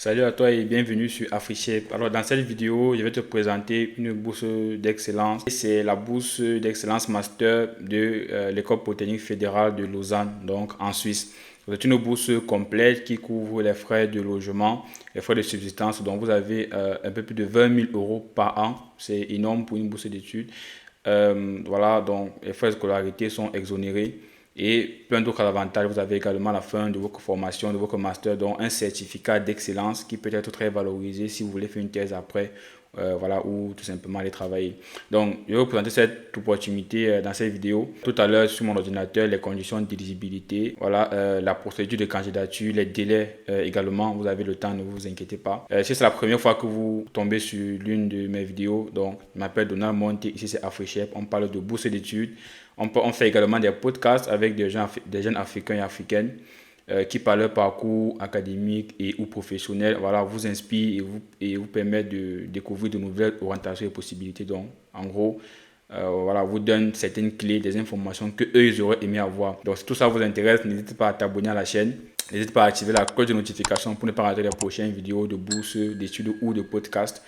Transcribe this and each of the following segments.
Salut à toi et bienvenue sur AfriShape. Alors dans cette vidéo, je vais te présenter une bourse d'excellence. C'est la bourse d'excellence master de l'École polytechnique fédérale de Lausanne, donc en Suisse. C'est une bourse complète qui couvre les frais de logement, les frais de subsistance. Donc vous avez un peu plus de 20 000 euros par an. C'est énorme pour une bourse d'études. Voilà, donc les frais de scolarité sont exonérés. Et plein d'autres avantages. Vous avez également à la fin de votre formation, de votre master, donc un certificat d'excellence qui peut être très valorisé si vous voulez faire une thèse après, voilà, ou tout simplement aller travailler. Donc, je vais vous présenter cette opportunité dans cette vidéo. Tout à l'heure, sur mon ordinateur, les conditions d'éligibilité, voilà, la procédure de candidature, les délais également. Vous avez le temps, ne vous inquiétez pas. Si c'est la première fois que vous tombez sur l'une de mes vidéos, donc, je m'appelle Donald Monte, ici c'est AfriShape, on parle de bourse d'études. On fait également des podcasts avec des jeunes africains et africaines qui, par leur parcours académique et ou professionnel, voilà, vous inspirent et vous permettent de découvrir de nouvelles orientations et possibilités. Donc, en gros, voilà, vous donne certaines clés, des informations que eux ils auraient aimé avoir. Donc, si tout ça vous intéresse, n'hésitez pas à t'abonner à la chaîne. N'hésitez pas à activer la cloche de notification pour ne pas rater les prochaines vidéos de bourse, d'études ou de podcasts.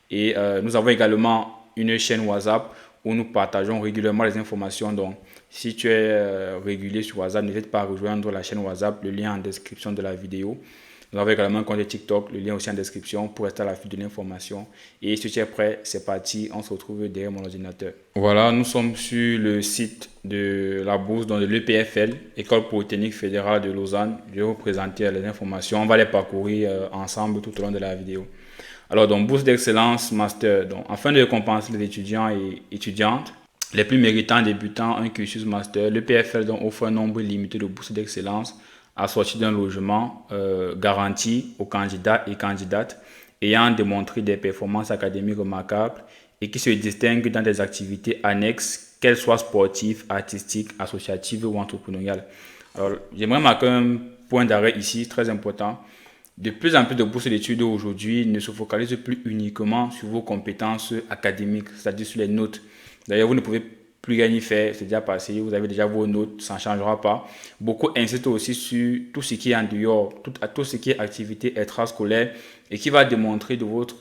Et nous avons également une chaîne WhatsApp où nous partageons régulièrement les informations. Donc, si tu es régulier sur WhatsApp, n'hésite pas à rejoindre la chaîne WhatsApp, le lien en description de la vidéo. Nous avons également un compte TikTok, le lien aussi en description pour rester à l'affût de l'information. Et si tu es prêt, c'est parti, on se retrouve derrière mon ordinateur. Voilà, nous sommes sur le site de la bourse, donc de l'EPFL, École polytechnique fédérale de Lausanne. Je vais vous présenter les informations, on va les parcourir ensemble tout au long de la vidéo. Alors, donc, bourse d'excellence master. Donc, afin de récompenser les étudiants et étudiantes les plus méritants débutant un cursus master, le PFL donc, offre un nombre limité de bourses d'excellence assorties d'un logement garanti aux candidats et candidates ayant démontré des performances académiques remarquables et qui se distinguent dans des activités annexes, qu'elles soient sportives, artistiques, associatives ou entrepreneuriales. Alors, j'aimerais marquer un point d'arrêt ici, très important. De plus en plus de bourses d'études aujourd'hui ne se focalisent plus uniquement sur vos compétences académiques, c'est-à-dire sur les notes. D'ailleurs, vous ne pouvez plus rien y faire, c'est déjà passé, vous avez déjà vos notes, ça ne changera pas. Beaucoup insistent aussi sur tout ce qui est en dehors, tout ce qui est activité extrascolaire et qui va démontrer de votre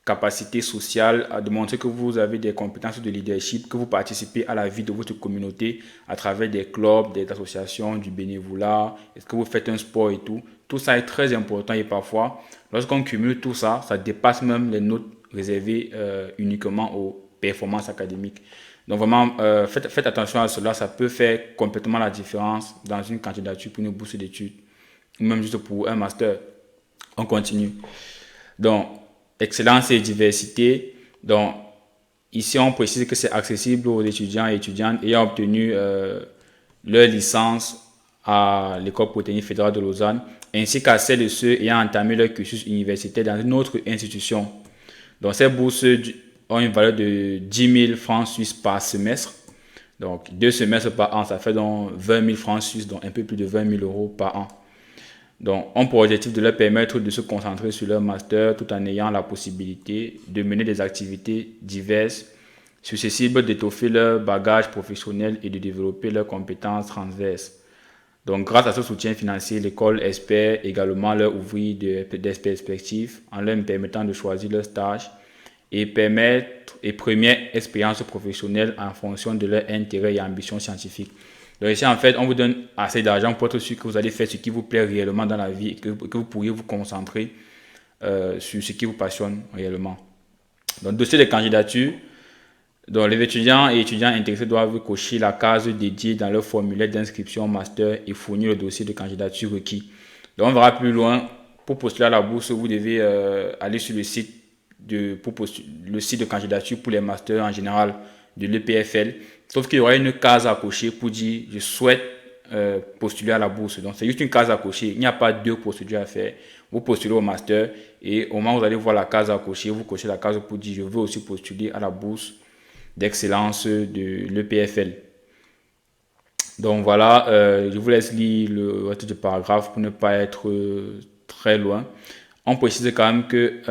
capacité sociale, à démontrer que vous avez des compétences de leadership, que vous participez à la vie de votre communauté à travers des clubs, des associations, du bénévolat, est-ce que vous faites un sport et tout. Tout ça est très important et parfois, lorsqu'on cumule tout ça, ça dépasse même les notes réservées uniquement aux performances académiques. Donc vraiment, faites attention à cela, ça peut faire complètement la différence dans une candidature pour une bourse d'études ou même juste pour un master. On continue. Donc, excellence et diversité. Donc, ici, on précise que c'est accessible aux étudiants et étudiantes ayant obtenu leur licence à l'École polytechnique fédérale de Lausanne, ainsi qu'à celles et ceux ayant entamé leur cursus universitaire dans une autre institution. Donc, ces bourses ont une valeur de 10 000 francs suisses par semestre. Donc, 2 semestres par an, ça fait donc 20 000 francs suisses, donc un peu plus de 20 000 euros par an. Donc, ont pour objectif de leur permettre de se concentrer sur leur master tout en ayant la possibilité de mener des activités diverses susceptibles d'étoffer leur bagage professionnel et de développer leurs compétences transverses. Donc, grâce à ce soutien financier, l'école espère également leur ouvrir des perspectives en leur permettant de choisir leur stage et permettre une première expérience professionnelle en fonction de leur intérêt et ambition scientifique. Donc ici, en fait, on vous donne assez d'argent pour être sûr que vous allez faire ce qui vous plaît réellement dans la vie et que vous pourriez vous concentrer sur ce qui vous passionne réellement. Donc, dossier de candidature. Donc, les étudiants et étudiants intéressés doivent cocher la case dédiée dans leur formulaire d'inscription master et fournir le dossier de candidature requis. Donc, on verra plus loin. Pour postuler à la bourse, vous devez aller sur le site le site de candidature pour les masters en général de l'EPFL. Sauf qu'il y aura une case à cocher pour dire je souhaite postuler à la bourse. Donc, c'est juste une case à cocher. Il n'y a pas deux procédures à faire. Vous postulez au master et au moment où vous allez voir la case à cocher, vous cochez la case pour dire je veux aussi postuler à la bourse d'excellence de l'EPFL. Donc voilà, je vous laisse lire le reste du paragraphe pour ne pas être très loin. On précise quand même que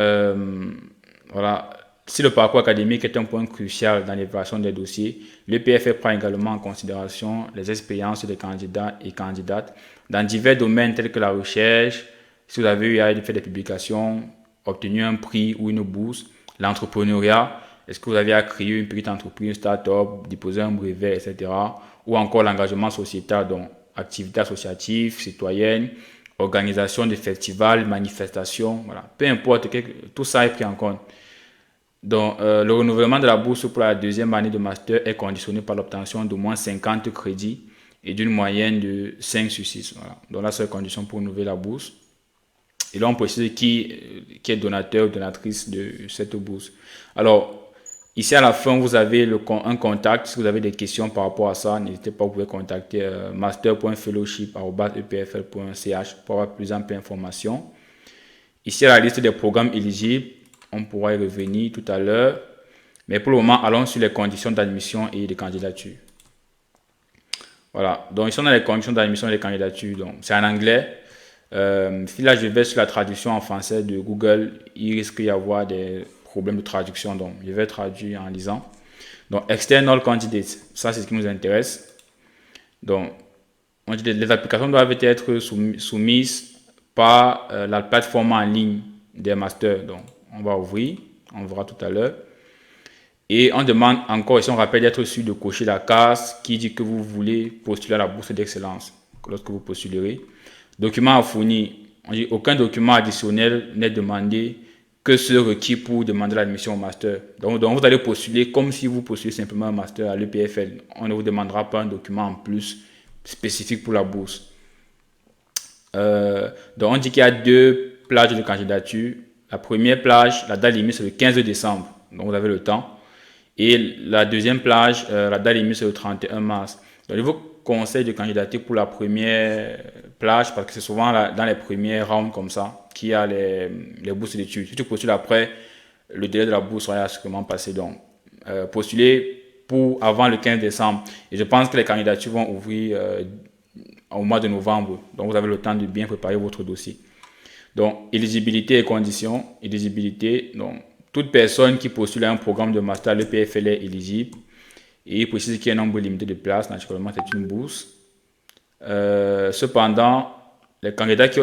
voilà, si le parcours académique est un point crucial dans l'évaluation des dossiers, l'EPFL prend également en considération les expériences des candidats et candidates dans divers domaines tels que la recherche si vous avez eu à faire des publications, obtenu un prix ou une bourse, l'entrepreneuriat, est-ce que vous avez à créer une petite entreprise, une start-up, déposer un brevet, etc. Ou encore l'engagement sociétal, donc activités associatives, citoyennes, organisation de festivals, manifestations, voilà. Peu importe, tout ça est pris en compte. Donc, le renouvellement de la bourse pour la deuxième année de master est conditionné par l'obtention d'au moins 50 crédits et d'une moyenne de 5 sur 6. Voilà. Donc, la seule condition pour renouveler la bourse. Et là, on précise qui est donateur ou donatrice de cette bourse. Alors, ici à la fin, vous avez un contact. Si vous avez des questions par rapport à ça, n'hésitez pas, vous pouvez contacter master.fellowship@epfl.ch pour avoir plus d'informations. Ici, à la liste des programmes éligibles, on pourra y revenir tout à l'heure. Mais pour le moment, allons sur les conditions d'admission et de candidature. Voilà, donc ici on a les conditions d'admission et de candidature. Donc c'est en anglais. Si là je vais sur la traduction en français de Google, il risque d'y avoir des problèmes de traduction. Donc je vais traduire en lisant. Donc external candidates, ça c'est ce qui nous intéresse. Donc on dit les applications doivent être soumises par la plateforme en ligne des masters. Donc on va ouvrir, on verra tout à l'heure. Et on demande encore, ici on rappelle d'être sûr de cocher la case qui dit que vous voulez postuler à la bourse d'excellence lorsque vous postulerez. Document à fournir, on dit aucun document additionnel n'est demandé que ceux requis pour demander l'admission au master. Donc vous allez postuler comme si vous postulez simplement un master à l'EPFL. On ne vous demandera pas un document en plus spécifique pour la bourse. Donc on dit qu'il y a 2 plages de candidature. La première plage, la date limite c'est le 15 décembre, donc vous avez le temps. Et la deuxième plage, la date limite c'est le 31 mars. Donc je vous conseille de candidater pour la première plage parce que c'est souvent dans les premiers rounds comme ça qu'il y a les bourses d'études. Si tu postules après, le délai de la bourse sera sûrement passé. Donc postuler pour avant le 15 décembre. Et je pense que les candidatures vont ouvrir au mois de novembre. Donc vous avez le temps de bien préparer votre dossier. Donc éligibilité et conditions. Éligibilité, donc toute personne qui postule à un programme de master à l'EPFL est éligible. Et il précise qu'il y a un nombre limité de places. Naturellement, c'est une bourse. Cependant, les candidats qui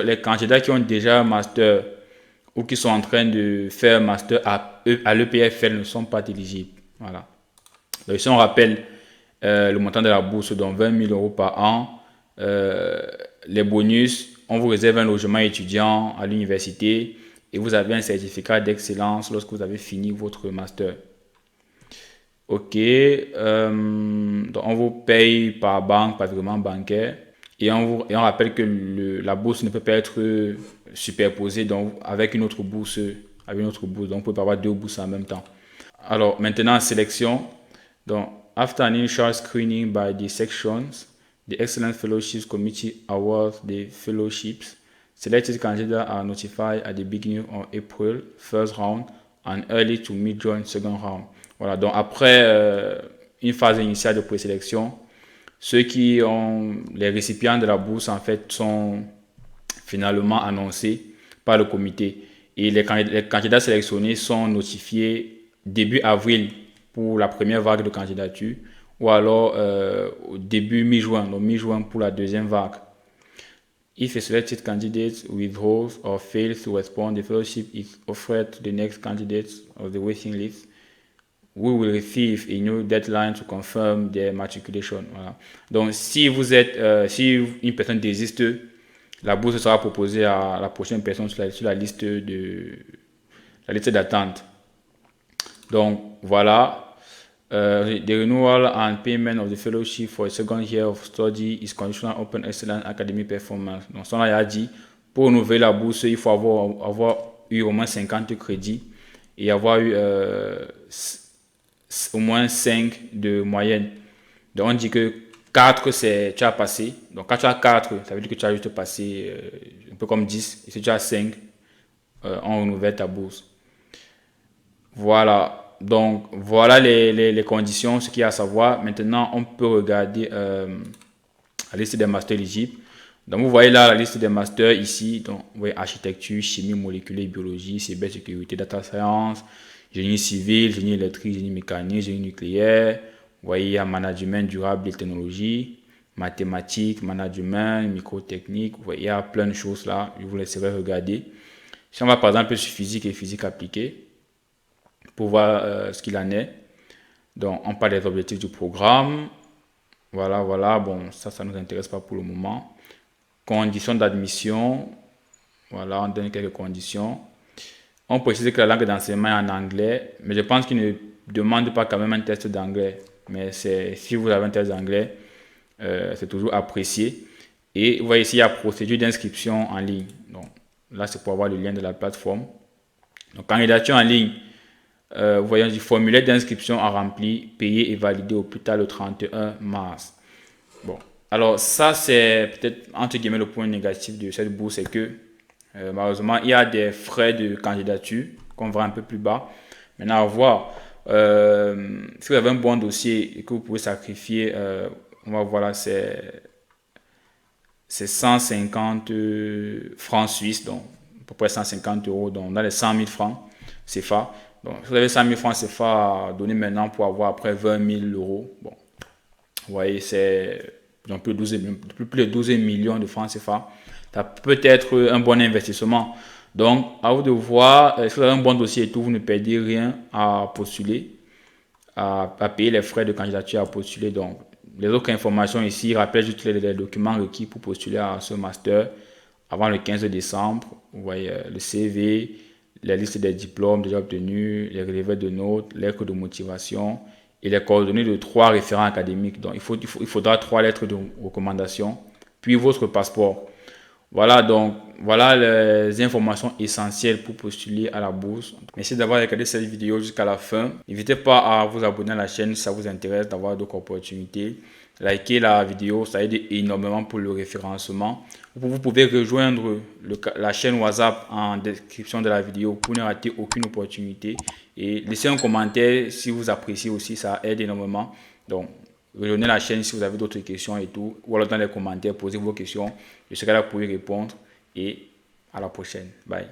ont déjà un master ou qui sont en train de faire un master à l'EPFL ne sont pas éligibles. Voilà. Donc ici, on rappelle le montant de la bourse, donc 20 000 euros par an. Les bonus, on vous réserve un logement étudiant à l'université et vous avez un certificat d'excellence lorsque vous avez fini votre master. Ok, donc on vous paye par banque, par virement bancaire et on rappelle que la bourse ne peut pas être superposée donc, avec une autre bourse. Donc on ne peut pas avoir 2 bourses en même temps. Alors maintenant, sélection. Donc, after an initial screening by the sections, the Excellent Fellowships Committee awards the fellowships. Selected candidates are notified at the beginning of April, first round, and early to mid-June, second round. Voilà, donc après une phase initiale de présélection, ceux qui ont les récipients de la bourse en fait sont finalement annoncés par le comité et les candidats sélectionnés sont notifiés début avril pour la première vague de candidature ou alors au début mi-juin, donc mi-juin pour la deuxième vague. If a selected candidate withdraws or fails to respond, the fellowship is offered to the next candidates of the waiting list. We will receive a new deadline to confirm their matriculation. Voilà. Donc, si une personne désiste, la bourse sera proposée à la prochaine personne sur la liste d'attente. Donc, voilà. The renewal and payment of the fellowship for a second year of study is conditional on open excellent academic performance. Donc, ça, on a dit, pour renouveler la bourse, il faut avoir eu au moins 50 crédits et avoir eu au moins 5 de moyenne. Donc, on dit que 4, tu as passé. Donc, quand tu as 4, ça veut dire que tu as juste passé un peu comme 10. Et si tu as 5, on renouvelle ta bourse. Voilà. Donc, voilà les conditions, ce qu'il y a à savoir. Maintenant, on peut regarder la liste des masters éligibles. Donc, vous voyez là la liste des masters ici. Donc, vous voyez architecture, chimie moléculaire, biologie, cybersécurité, data science, génie civil, génie électrique, génie mécanique, génie nucléaire. Vous voyez, il y a management durable et technologie, mathématiques, management, microtechnique. Il y a plein de choses là, je vous laisserai regarder. Si on va par exemple sur physique et physique appliquée, pour voir ce qu'il en est. Donc, on parle des objectifs du programme. Voilà. Bon, ça ne nous intéresse pas pour le moment. Conditions d'admission. Voilà, on donne quelques conditions. On précise que la langue d'enseignement est en anglais, mais je pense qu'il ne demande pas quand même un test d'anglais. Mais si vous avez un test d'anglais, c'est toujours apprécié. Et vous voyez ici, il y a procédure d'inscription en ligne. Donc, là, c'est pour avoir le lien de la plateforme. Donc, candidature en ligne. Vous voyez du formulaire d'inscription à remplir, payé et validé au plus tard le 31 mars. Bon, alors ça c'est peut-être entre guillemets le point négatif de cette bourse, c'est que malheureusement il y a des frais de candidature qu'on voit un peu plus bas. Maintenant à voir, si vous avez un bon dossier et que vous pouvez sacrifier, on va voir là c'est 150 francs suisses, donc à peu près 150 euros, donc dans les 100 000 francs CFA. Donc, si vous avez 100 000 francs CFA à donner maintenant pour avoir après 20 000 euros, bon, vous voyez, c'est plus de 12 millions de francs CFA. Ça peut être un bon investissement. Donc, à vous de voir, si vous avez un bon dossier et tout, vous ne perdez rien à postuler, à payer les frais de candidature à postuler. Donc, les autres informations ici rappellent juste les documents requis pour postuler à ce master avant le 15 décembre. Vous voyez, le CV, la liste des diplômes déjà obtenus, les relevés de notes, les lettres de motivation et les coordonnées de 3 référents académiques. Donc, il faudra 3 lettres de recommandation, puis votre passeport. Voilà, donc, voilà les informations essentielles pour postuler à la bourse. Merci d'avoir regardé cette vidéo jusqu'à la fin. N'hésitez pas à vous abonner à la chaîne si ça vous intéresse d'avoir d'autres opportunités. Likez la vidéo, ça aide énormément pour le référencement. Vous pouvez rejoindre la chaîne WhatsApp en description de la vidéo pour ne rater aucune opportunité. Et laissez un commentaire si vous appréciez aussi, ça aide énormément. Donc, rejoignez la chaîne si vous avez d'autres questions et tout. Ou alors dans les commentaires, posez vos questions. Je serai là pour y répondre. Et à la prochaine. Bye.